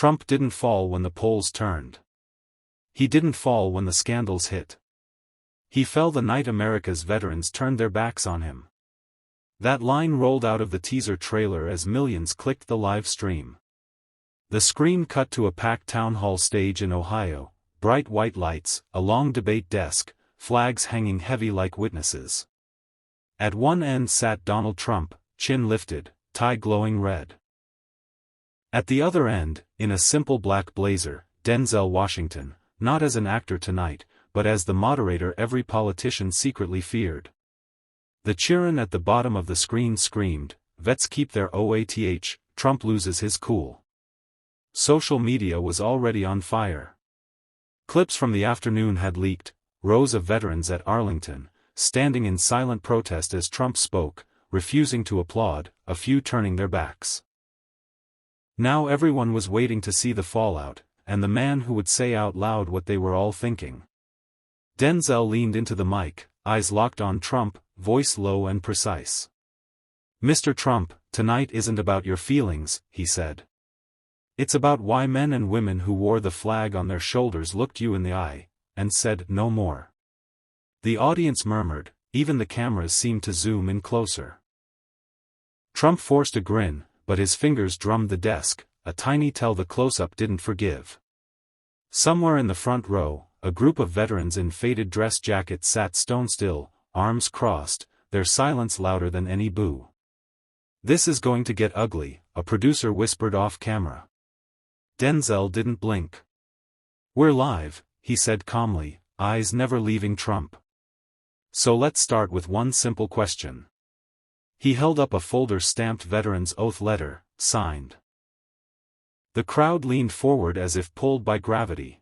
Trump didn't fall when the polls turned. He didn't fall when the scandals hit. He fell the night America's veterans turned their backs on him. That line rolled out of the teaser trailer as millions clicked the live stream. The screen cut to a packed town hall stage in Ohio, bright white lights, a long debate desk, flags hanging heavy like witnesses. At one end sat Donald Trump, chin lifted, tie glowing red. At the other end, in a simple black blazer, Denzel Washington, not as an actor tonight, but as the moderator every politician secretly feared. The cheerin' at the bottom of the screen screamed, "Vets keep their OATH, Trump loses his cool." Social media was already on fire. Clips from the afternoon had leaked, rows of veterans at Arlington, standing in silent protest as Trump spoke, refusing to applaud, a few turning their backs. Now everyone was waiting to see the fallout, and the man who would say out loud what they were all thinking. Denzel leaned into the mic, eyes locked on Trump, voice low and precise. "Mr. Trump, tonight isn't about your feelings," he said. "It's about why men and women who wore the flag on their shoulders looked you in the eye, and said no more." The audience murmured, even the cameras seemed to zoom in closer. Trump forced a grin, but his fingers drummed the desk, a tiny tell the close-up didn't forgive. Somewhere in the front row, a group of veterans in faded dress jackets sat stone still, arms crossed, their silence louder than any boo. "This is going to get ugly," a producer whispered off camera. Denzel didn't blink. "We're live," he said calmly, eyes never leaving Trump. "So let's start with one simple question." He held up a folder stamped Veterans Oath letter, signed. The crowd leaned forward as if pulled by gravity.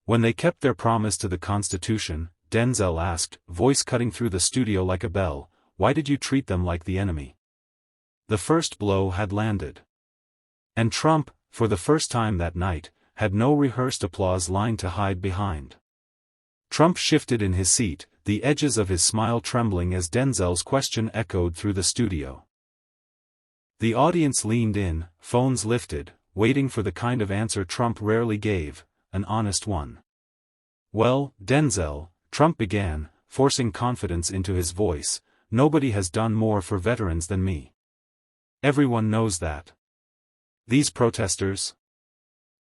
"When they kept their promise to the Constitution," Denzel asked, voice cutting through the studio like a bell, "why did you treat them like the enemy?" The first blow had landed. And Trump, for the first time that night, had no rehearsed applause line to hide behind. Trump shifted in his seat, the edges of his smile trembling as Denzel's question echoed through the studio. The audience leaned in, phones lifted, waiting for the kind of answer Trump rarely gave, an honest one. "Well, Denzel," Trump began, forcing confidence into his voice, "nobody has done more for veterans than me. Everyone knows that. These protesters?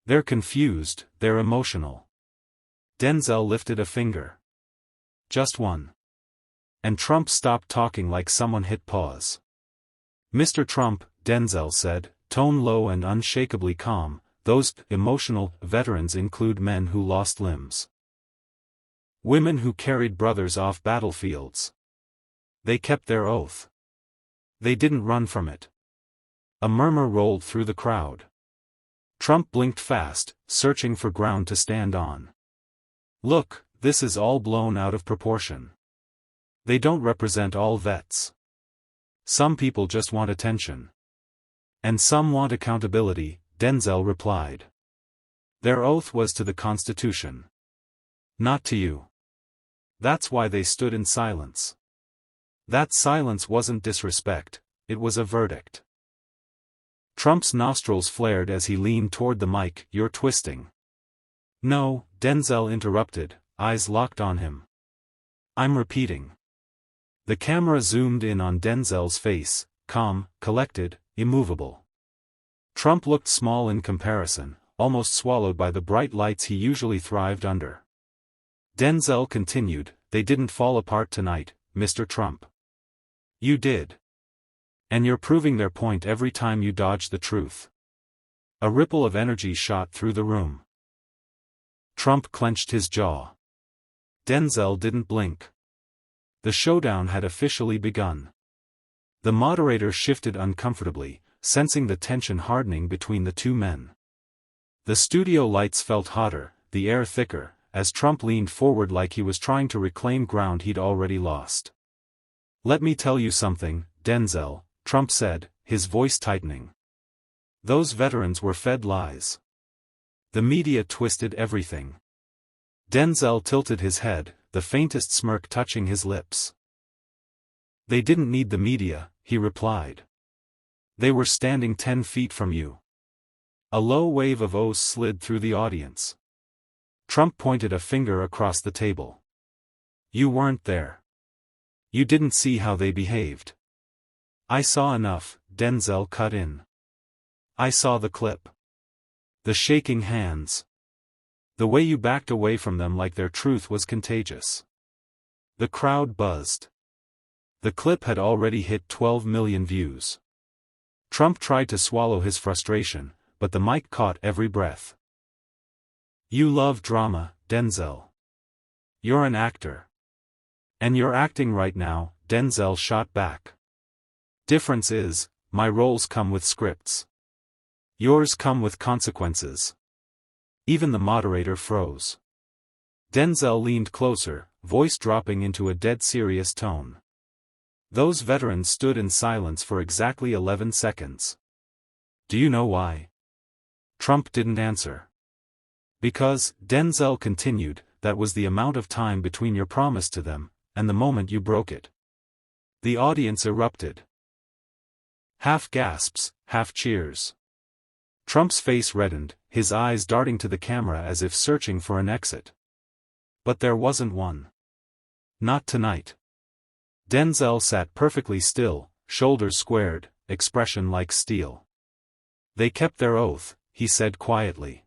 They're confused, they're emotional." Denzel lifted a finger. Just one. And Trump stopped talking like someone hit pause. "Mr. Trump," Denzel said, tone low and unshakably calm, "those emotional veterans include men who lost limbs. Women who carried brothers off battlefields. They kept their oath. They didn't run from it." A murmur rolled through the crowd. Trump blinked fast, searching for ground to stand on. "Look, this is all blown out of proportion. They don't represent all vets. Some people just want attention. And some want accountability," Denzel replied. "Their oath was to the Constitution. Not to you. That's why they stood in silence. That silence wasn't disrespect, it was a verdict." Trump's nostrils flared as he leaned toward the mic. "You're twisting." "No," Denzel interrupted, eyes locked on him. "I'm repeating." The camera zoomed in on Denzel's face, calm, collected, immovable. Trump looked small in comparison, almost swallowed by the bright lights he usually thrived under. Denzel continued, "They didn't fall apart tonight, Mr. Trump. You did. And you're proving their point every time you dodge the truth." A ripple of energy shot through the room. Trump clenched his jaw. Denzel didn't blink. The showdown had officially begun. The moderator shifted uncomfortably, sensing the tension hardening between the two men. The studio lights felt hotter, the air thicker, as Trump leaned forward like he was trying to reclaim ground he'd already lost. "Let me tell you something, Denzel," Trump said, his voice tightening. "Those veterans were fed lies. The media twisted everything." Denzel tilted his head, the faintest smirk touching his lips. "They didn't need the media," he replied. "They were standing 10 feet from you. A low wave of oaths slid through the audience. Trump pointed a finger across the table. You weren't there. You didn't see how they behaved. I saw enough, Denzel cut in. I saw the clip. The shaking hands. The way you backed away from them like their truth was contagious. The crowd buzzed. The clip had already hit 12 million views. Trump tried to swallow his frustration, but the mic caught every breath. You love drama, Denzel. You're an actor. And you're acting right now, Denzel shot back. Difference is, my roles come with scripts. Yours come with consequences. Even the moderator froze. Denzel leaned closer, voice dropping into a dead serious tone. Those veterans stood in silence for exactly 11 seconds. Do you know why? Trump didn't answer. Because, Denzel continued, that was the amount of time between your promise to them, and the moment you broke it. The audience erupted. Half gasps, half cheers. Trump's face reddened, his eyes darting to the camera as if searching for an exit. But there wasn't one. Not tonight. Denzel sat perfectly still, shoulders squared, expression like steel. They kept their oath, he said quietly.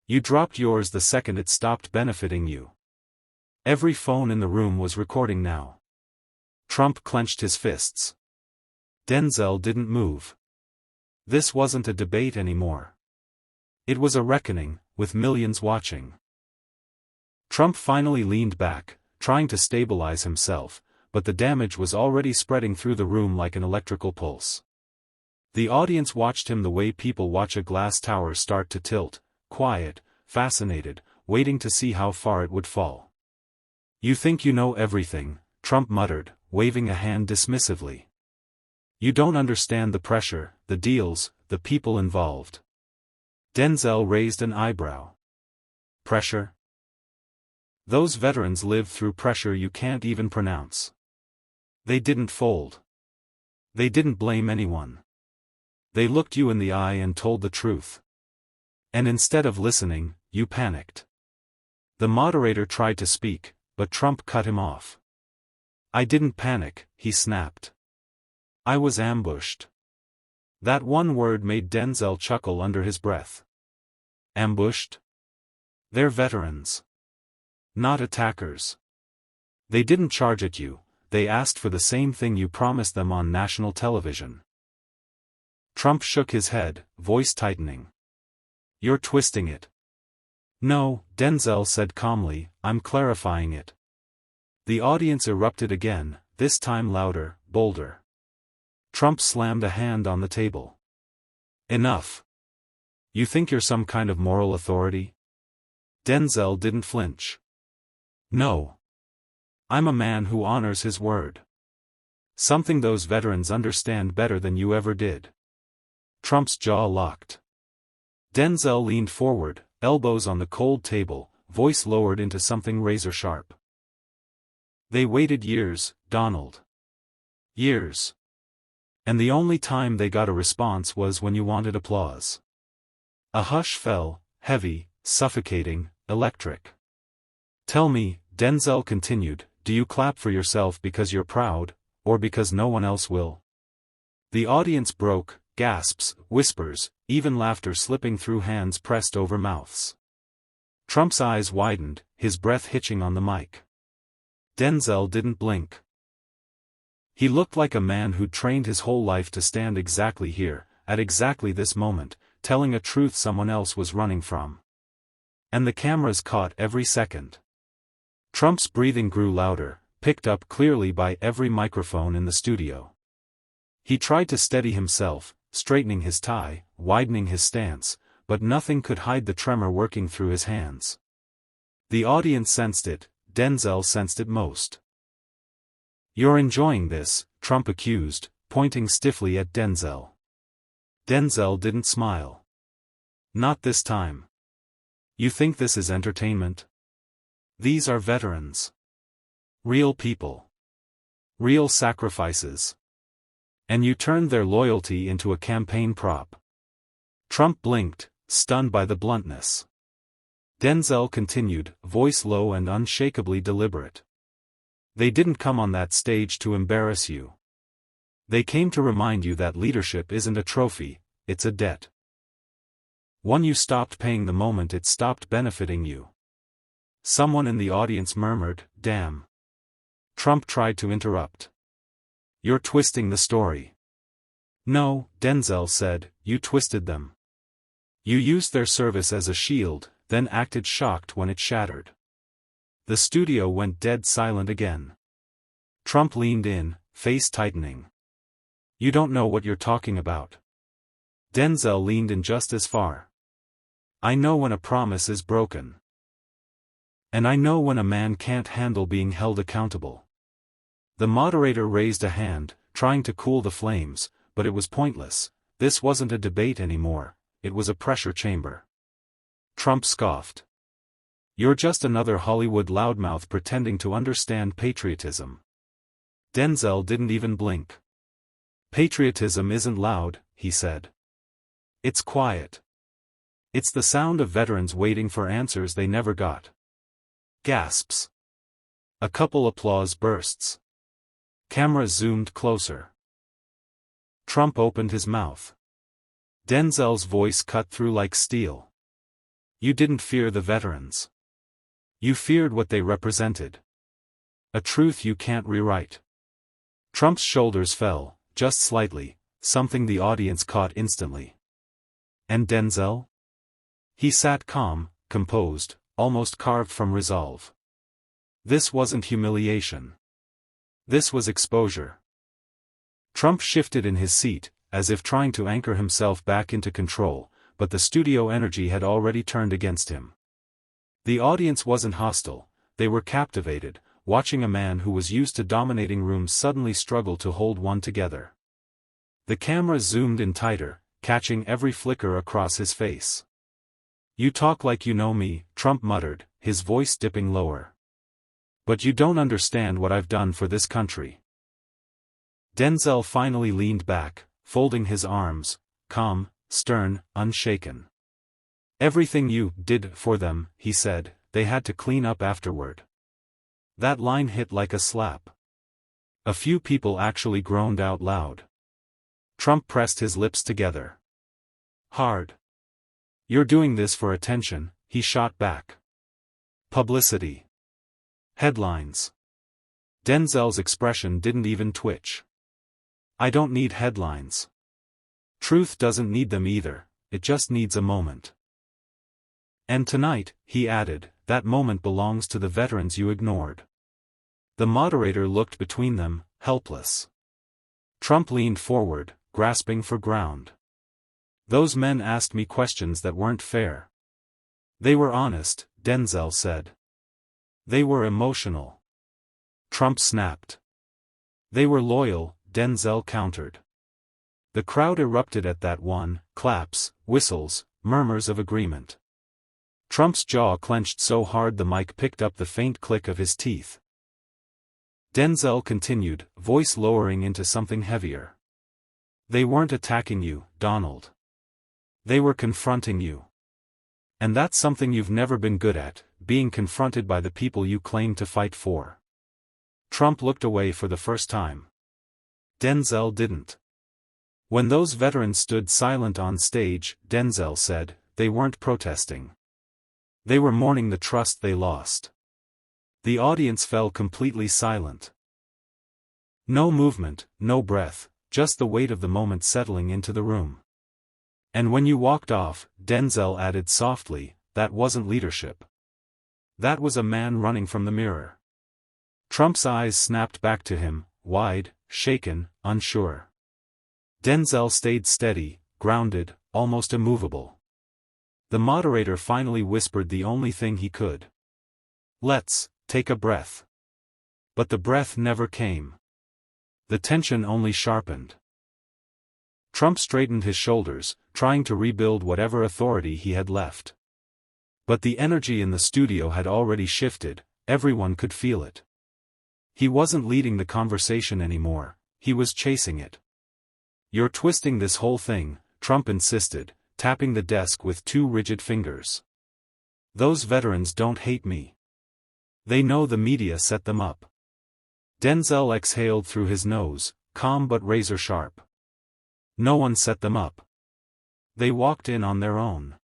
You dropped yours the second it stopped benefiting you. Every phone in the room was recording now. Trump clenched his fists. Denzel didn't move. This wasn't a debate anymore. It was a reckoning, with millions watching. Trump finally leaned back, trying to stabilize himself, but the damage was already spreading through the room like an electrical pulse. The audience watched him the way people watch a glass tower start to tilt, quiet, fascinated, waiting to see how far it would fall. You think you know everything, Trump muttered, waving a hand dismissively. You don't understand the pressure, the deals, the people involved. Denzel raised an eyebrow. Pressure? Those veterans lived through pressure you can't even pronounce. They didn't fold. They didn't blame anyone. They looked you in the eye and told the truth. And instead of listening, you panicked. The moderator tried to speak, but Trump cut him off. I didn't panic, he snapped. I was ambushed. That one word made Denzel chuckle under his breath. Ambushed? They're veterans. Not attackers. They didn't charge at you, they asked for the same thing you promised them on national television. Trump shook his head, voice tightening. You're twisting it. No, Denzel said calmly, I'm clarifying it. The audience erupted again, this time louder, bolder. Trump slammed a hand on the table. Enough. You think you're some kind of moral authority? Denzel didn't flinch. No. I'm a man who honors his word. Something those veterans understand better than you ever did. Trump's jaw locked. Denzel leaned forward, elbows on the cold table, voice lowered into something razor-sharp. They waited years, Donald. Years. And the only time they got a response was when you wanted applause. A hush fell, heavy, suffocating, electric. Tell me, Denzel continued, do you clap for yourself because you're proud, or because no one else will? The audience broke, gasps, whispers, even laughter slipping through hands pressed over mouths. Trump's eyes widened, his breath hitching on the mic. Denzel didn't blink. He looked like a man who'd trained his whole life to stand exactly here, at exactly this moment, telling a truth someone else was running from. And the cameras caught every second. Trump's breathing grew louder, picked up clearly by every microphone in the studio. He tried to steady himself, straightening his tie, widening his stance, but nothing could hide the tremor working through his hands. The audience sensed it, Denzel sensed it most. You're enjoying this, Trump accused, pointing stiffly at Denzel. Denzel didn't smile. Not this time. You think this is entertainment? These are veterans. Real people. Real sacrifices. And you turned their loyalty into a campaign prop. Trump blinked, stunned by the bluntness. Denzel continued, voice low and unshakably deliberate. They didn't come on that stage to embarrass you. They came to remind you that leadership isn't a trophy, it's a debt. One you stopped paying the moment it stopped benefiting you. Someone in the audience murmured, "Damn." Trump tried to interrupt. "You're twisting the story." "No," Denzel said, "you twisted them. You used their service as a shield, then acted shocked when it shattered." The studio went dead silent again. Trump leaned in, face tightening. "You don't know what you're talking about." Denzel leaned in just as far. "I know when a promise is broken. And I know when a man can't handle being held accountable." The moderator raised a hand, trying to cool the flames, but it was pointless. This wasn't a debate anymore, it was a pressure chamber. Trump scoffed. "You're just another Hollywood loudmouth pretending to understand patriotism." Denzel didn't even blink. "Patriotism isn't loud," he said. "It's quiet. It's the sound of veterans waiting for answers they never got." Gasps. A couple applause bursts. Camera zoomed closer. Trump opened his mouth. Denzel's voice cut through like steel. "You didn't fear the veterans. You feared what they represented. A truth you can't rewrite." Trump's shoulders fell, just slightly, something the audience caught instantly. And Denzel? He sat calm, composed, almost carved from resolve. This wasn't humiliation. This was exposure. Trump shifted in his seat, as if trying to anchor himself back into control, but the studio energy had already turned against him. The audience wasn't hostile, they were captivated, watching a man who was used to dominating rooms suddenly struggle to hold one together. The camera zoomed in tighter, catching every flicker across his face. "You talk like you know me," Trump muttered, his voice dipping lower. "But you don't understand what I've done for this country." Denzel finally leaned back, folding his arms, calm, stern, unshaken. "Everything you did for them," he said, "they had to clean up afterward." That line hit like a slap. A few people actually groaned out loud. Trump pressed his lips together. "Hard. You're doing this for attention," he shot back. "Publicity. Headlines." Denzel's expression didn't even twitch. "I don't need headlines. Truth doesn't need them either, it just needs a moment. And tonight," he added, "that moment belongs to the veterans you ignored." The moderator looked between them, helpless. Trump leaned forward, grasping for ground. "Those men asked me questions that weren't fair. They were honest," Denzel said. "They were emotional." Trump snapped. "They were loyal," Denzel countered. The crowd erupted at that one, claps, whistles, murmurs of agreement. Trump's jaw clenched so hard the mic picked up the faint click of his teeth. Denzel continued, voice lowering into something heavier. "They weren't attacking you, Donald. They were confronting you. And that's something you've never been good at, being confronted by the people you claim to fight for." Trump looked away for the first time. Denzel didn't. When those veterans stood silent on stage, Denzel said, they weren't protesting. They were mourning the trust they lost. The audience fell completely silent. No movement, no breath, just the weight of the moment settling into the room. "And when you walked off," Denzel added softly, "that wasn't leadership. That was a man running from the mirror." Trump's eyes snapped back to him, wide, shaken, unsure. Denzel stayed steady, grounded, almost immovable. The moderator finally whispered the only thing he could. "Let's take a breath." But the breath never came. The tension only sharpened. Trump straightened his shoulders, trying to rebuild whatever authority he had left. But the energy in the studio had already shifted, everyone could feel it. He wasn't leading the conversation anymore, he was chasing it. "You're twisting this whole thing," Trump insisted, tapping the desk with two rigid fingers. Those veterans don't hate me. They know the media set them up. Denzel exhaled through his nose, calm but razor-sharp. No one set them up. They walked in on their own.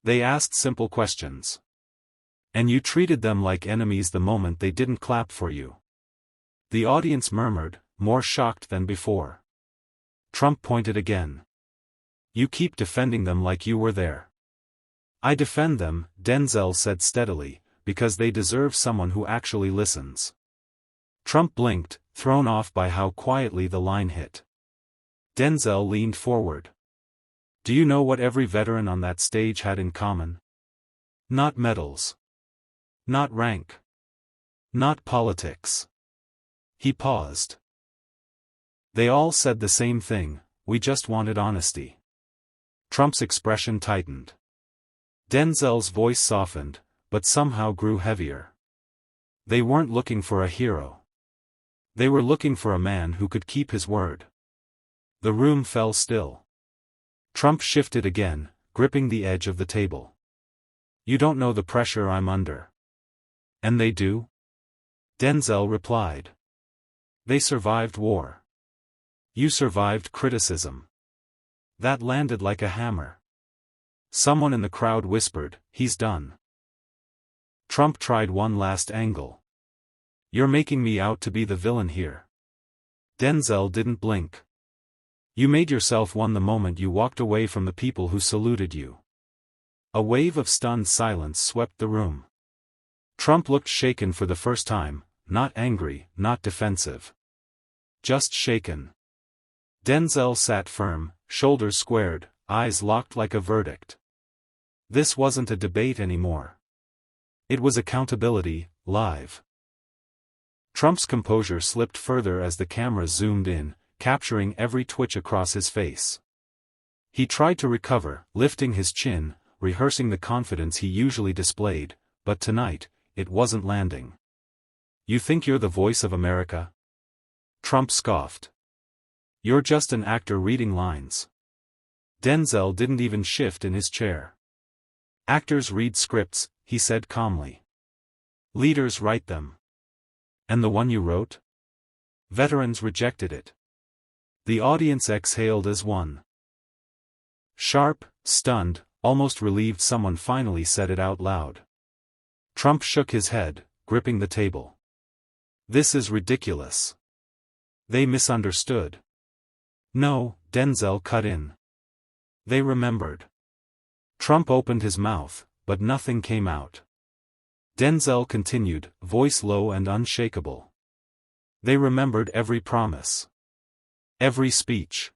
They asked simple questions. And you treated them like enemies the moment they didn't clap for you. The audience murmured, more shocked than before. Trump pointed again. You keep defending them like you were there. I defend them, Denzel said steadily, because they deserve someone who actually listens. Trump blinked, thrown off by how quietly the line hit. Denzel leaned forward. Do you know what every veteran on that stage had in common? Not medals. Not rank. Not politics. He paused. They all said the same thing, we just wanted honesty. Trump's expression tightened. Denzel's voice softened, but somehow grew heavier. They weren't looking for a hero. They were looking for a man who could keep his word. The room fell still. Trump shifted again, gripping the edge of the table. You don't know the pressure I'm under. And they do? Denzel replied. They survived war. You survived criticism. That landed like a hammer. Someone in the crowd whispered, he's done. Trump tried one last angle. You're making me out to be the villain here. Denzel didn't blink. You made yourself one the moment you walked away from the people who saluted you. A wave of stunned silence swept the room. Trump looked shaken for the first time, not angry, not defensive. Just shaken. Denzel sat firm, shoulders squared, eyes locked like a verdict. This wasn't a debate anymore. It was accountability, live. Trump's composure slipped further as the camera zoomed in, capturing every twitch across his face. He tried to recover, lifting his chin, rehearsing the confidence he usually displayed, but tonight, it wasn't landing. You think you're the voice of America? Trump scoffed. You're just an actor reading lines. Denzel didn't even shift in his chair. Actors read scripts, he said calmly. Leaders write them. And the one you wrote? Veterans rejected it. The audience exhaled as one. Sharp, stunned, almost relieved someone finally said it out loud. Trump shook his head, gripping the table. This is ridiculous. They misunderstood. No, Denzel cut in. They remembered. Trump opened his mouth, but nothing came out. Denzel continued, voice low and unshakable. They remembered every promise. Every speech.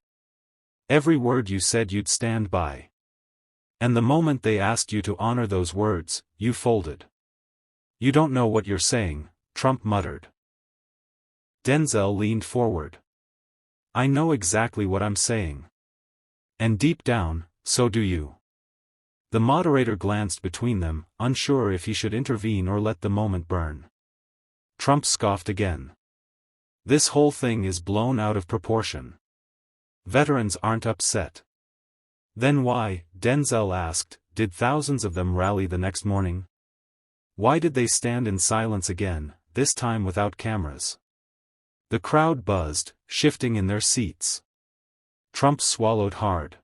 Every word you said you'd stand by. And the moment they asked you to honor those words, you folded. You don't know what you're saying, Trump muttered. Denzel leaned forward. I know exactly what I'm saying. And deep down, so do you. The moderator glanced between them, unsure if he should intervene or let the moment burn. Trump scoffed again. This whole thing is blown out of proportion. Veterans aren't upset. Then why, Denzel asked, did thousands of them rally the next morning? Why did they stand in silence again, this time without cameras? The crowd buzzed, shifting in their seats. Trump swallowed hard.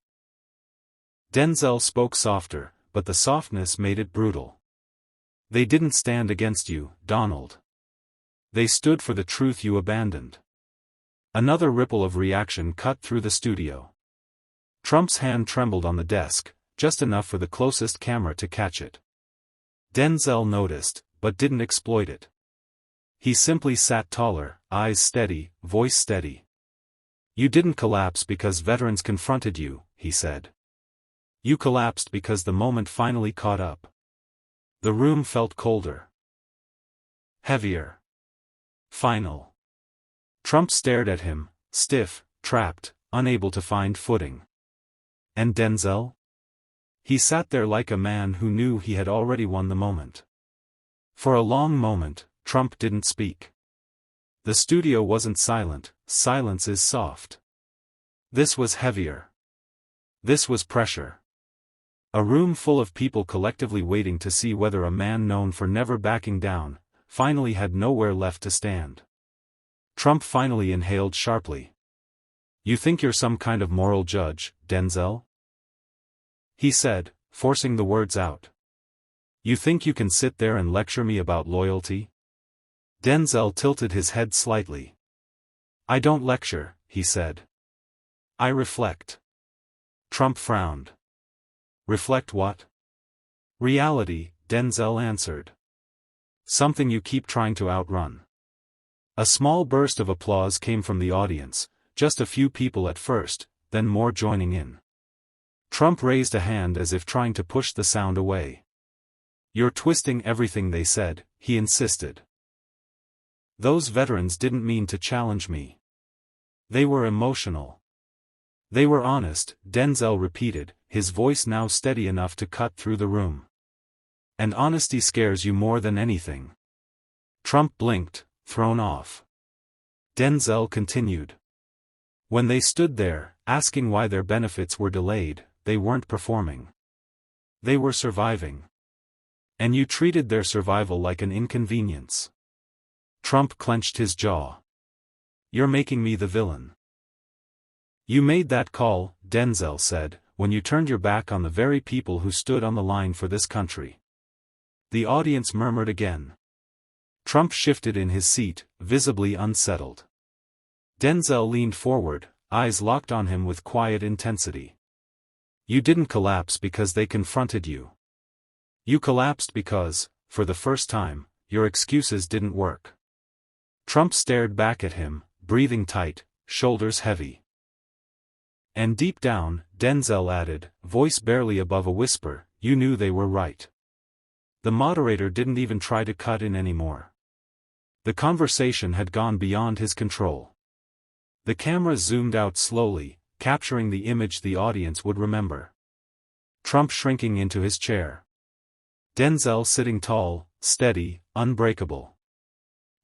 Denzel spoke softer, but the softness made it brutal. They didn't stand against you, Donald. They stood for the truth you abandoned. Another ripple of reaction cut through the studio. Trump's hand trembled on the desk, just enough for the closest camera to catch it. Denzel noticed, but didn't exploit it. He simply sat taller, eyes steady, voice steady. You didn't collapse because veterans confronted you, he said. You collapsed because the moment finally caught up. The room felt colder. Heavier. Final. Trump stared at him, stiff, trapped, unable to find footing. And Denzel? He sat there like a man who knew he had already won the moment. For a long moment, Trump didn't speak. The studio wasn't silent, silence is soft. This was heavier. This was pressure. A room full of people collectively waiting to see whether a man known for never backing down, finally had nowhere left to stand. Trump finally inhaled sharply. "You think you're some kind of moral judge, Denzel?" he said, forcing the words out. "You think you can sit there and lecture me about loyalty?" Denzel tilted his head slightly. "I don't lecture," he said. "I reflect." Trump frowned. "Reflect what?" "Reality," Denzel answered. "Something you keep trying to outrun." A small burst of applause came from the audience, just a few people at first, then more joining in. Trump raised a hand as if trying to push the sound away. "You're twisting everything they said," he insisted. "Those veterans didn't mean to challenge me. They were emotional. They were honest," Denzel repeated, his voice now steady enough to cut through the room. "And honesty scares you more than anything." Trump blinked, thrown off. Denzel continued. "When they stood there, asking why their benefits were delayed, they weren't performing. They were surviving. And you treated their survival like an inconvenience." Trump clenched his jaw. "You're making me the villain." "You made that call," Denzel said, "when you turned your back on the very people who stood on the line for this country." The audience murmured again. Trump shifted in his seat, visibly unsettled. Denzel leaned forward, eyes locked on him with quiet intensity. "You didn't collapse because they confronted you. You collapsed because, for the first time, your excuses didn't work." Trump stared back at him, breathing tight, shoulders heavy. "And deep down," Denzel added, voice barely above a whisper, "you knew they were right." The moderator didn't even try to cut in anymore. The conversation had gone beyond his control. The camera zoomed out slowly, capturing the image the audience would remember. Trump shrinking into his chair. Denzel sitting tall, steady, unbreakable.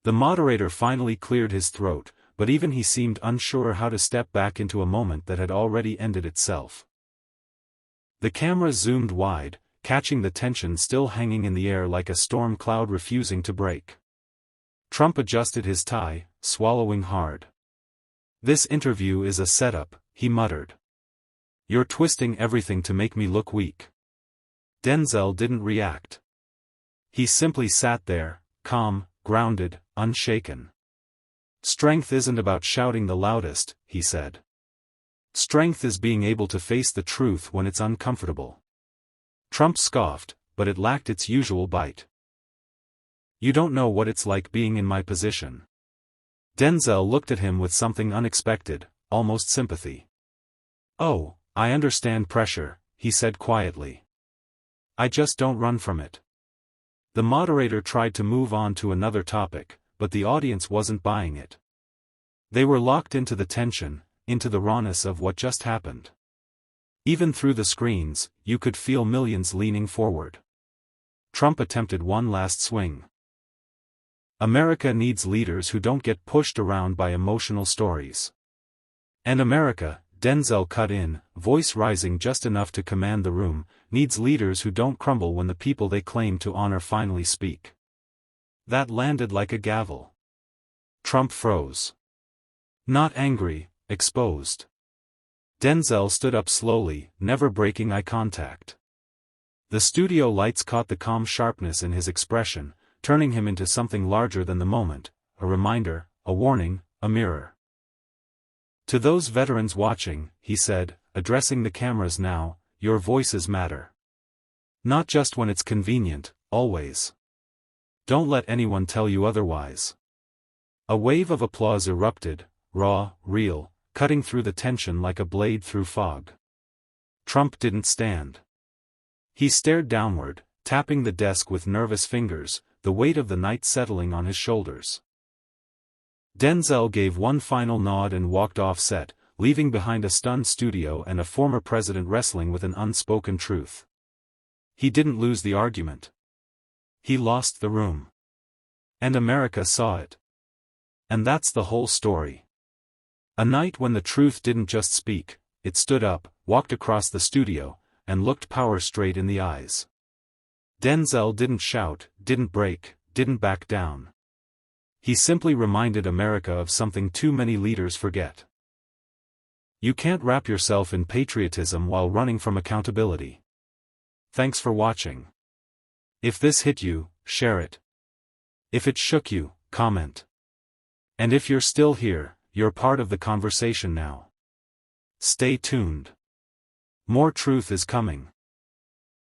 The moderator finally cleared his throat, but even he seemed unsure how to step back into a moment that had already ended itself. The camera zoomed wide, catching the tension still hanging in the air like a storm cloud refusing to break. Trump adjusted his tie, swallowing hard. "This interview is a setup," he muttered. "You're twisting everything to make me look weak." Denzel didn't react. He simply sat there, calm, grounded, unshaken. "Strength isn't about shouting the loudest," he said. "Strength is being able to face the truth when it's uncomfortable." Trump scoffed, but it lacked its usual bite. "You don't know what it's like being in my position." Denzel looked at him with something unexpected, almost sympathy. "Oh, I understand pressure," he said quietly. "I just don't run from it." The moderator tried to move on to another topic, but the audience wasn't buying it. They were locked into the tension, into the rawness of what just happened. Even through the screens, you could feel millions leaning forward. Trump attempted one last swing. "America needs leaders who don't get pushed around by emotional stories." "And America," Denzel cut in, voice rising just enough to command the room, "needs leaders who don't crumble when the people they claim to honor finally speak." That landed like a gavel. Trump froze. Not angry, exposed. Denzel stood up slowly, never breaking eye contact. The studio lights caught the calm sharpness in his expression, turning him into something larger than the moment, a reminder, a warning, a mirror. "To those veterans watching," he said, addressing the cameras now, "your voices matter. Not just when it's convenient, always. Don't let anyone tell you otherwise." A wave of applause erupted, raw, real, cutting through the tension like a blade through fog. Trump didn't stand. He stared downward, tapping the desk with nervous fingers, the weight of the night settling on his shoulders. Denzel gave one final nod and walked off set, leaving behind a stunned studio and a former president wrestling with an unspoken truth. He didn't lose the argument. He lost the room. And America saw it. And that's the whole story. A night when the truth didn't just speak, it stood up, walked across the studio, and looked Power straight in the eyes. Denzel didn't shout, didn't break, didn't back down. He simply reminded America of something too many leaders forget. You can't wrap yourself in patriotism while running from accountability. Thanks for watching. If this hit you, share it. If it shook you, comment. And if you're still here, you're part of the conversation now. Stay tuned. More truth is coming.